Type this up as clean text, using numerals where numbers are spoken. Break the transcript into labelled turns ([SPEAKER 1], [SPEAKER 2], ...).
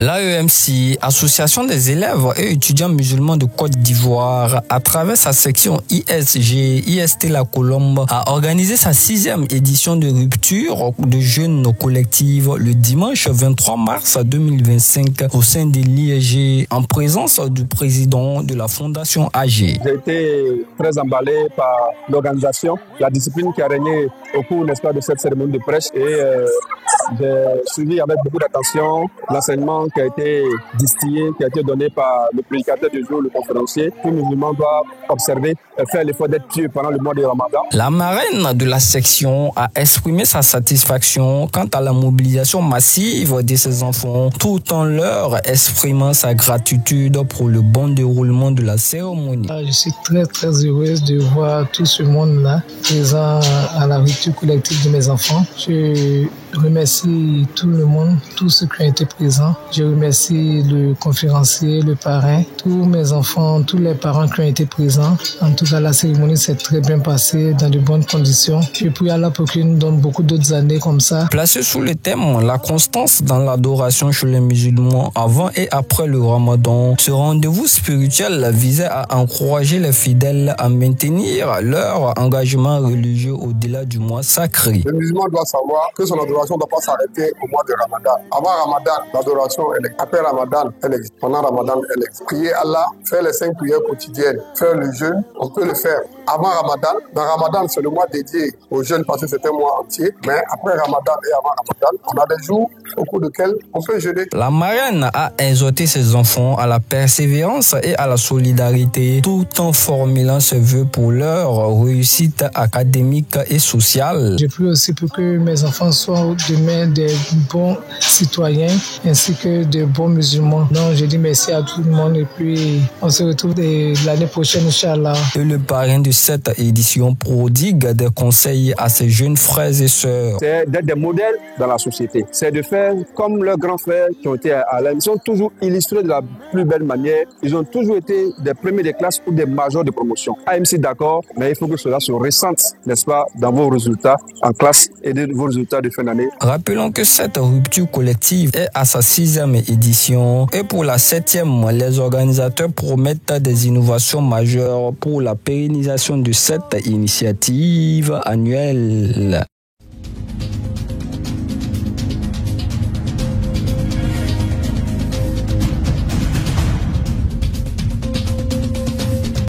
[SPEAKER 1] L'AEMC, Association des élèves et étudiants musulmans de Côte d'Ivoire, à travers sa section ISG, IST La Colombe, a organisé sa 6e édition de rupture de jeûne collectif le dimanche 23 mars 2025 au sein de l'ISG en présence du président de la Fondation AG.
[SPEAKER 2] J'ai été très emballé par l'organisation, la discipline qui a régné au cours, n'est-ce pas, de cette cérémonie de prêche et j'ai suivi avec beaucoup d'attention l'enseignement qui a été distillé, qui a été donné par le prédicateur du jour, le conférencier. Tout musulman doit observer et faire l'effort d'être pieux pendant le mois de Ramadan.
[SPEAKER 1] La marraine de la section a exprimé sa satisfaction quant à la mobilisation massive de ses enfants, tout en leur exprimant sa gratitude pour le bon déroulement de la cérémonie.
[SPEAKER 3] Je suis très heureuse de voir tout ce monde-là présent à la rupture collective de mes enfants. Je remercie tout le monde, tous ceux qui ont été présents. Je remercie le conférencier, le parrain, tous mes enfants, tous les parents qui ont été présents. En tout cas, la cérémonie s'est très bien passée dans de bonnes conditions. Je prie Allah pour qu'il nous donne beaucoup d'autres années comme ça.
[SPEAKER 1] Placé sous le thème la constance dans l'adoration chez les musulmans avant et après le Ramadan, ce rendez-vous spirituel visait à encourager les fidèles à maintenir leur engagement religieux au-delà du mois sacré.
[SPEAKER 2] Le musulman doit savoir que son adoration ne doit pas s'arrêter au mois de Ramadan. Avant Ramadan, l'adoration elle existe. Après Ramadan, elle existe. Pendant Ramadan, elle existe. Prier Allah, faire les 5 prières quotidiennes, faire le jeûne, on peut le faire avant Ramadan. Dans Ramadan, c'est le mois dédié au jeûne parce que c'est un mois entier. Mais après Ramadan et avant Ramadan, on a des jours au cours desquels on peut jeûner.
[SPEAKER 1] La marraine a exhorté ses enfants à la persévérance et à la solidarité tout en formulant ses vœux pour leur réussite académique et sociale.
[SPEAKER 3] Je prie aussi pour que mes enfants soient demain des bons citoyens ainsi que de bons musulmans. Donc je dis merci à tout le monde et puis on se retrouve l'année prochaine, Inch'Allah.
[SPEAKER 1] Et le parrain de cette édition prodigue des conseils à ses jeunes frères et sœurs.
[SPEAKER 2] C'est d'être des modèles dans la société. C'est de faire comme leurs grands frères qui ont été à l'aide. Ils sont toujours illustrés de la plus belle manière. Ils ont toujours été des premiers de classe ou des majors de promotion. AMC d'accord, mais il faut que cela se ressente, n'est-ce pas, dans vos résultats en classe et de vos résultats de fin d'année.
[SPEAKER 1] Rappelons que cette rupture collective est à sa 6e édition et pour la 7e, les organisateurs promettent des innovations majeures pour la pérennisation de cette initiative annuelle.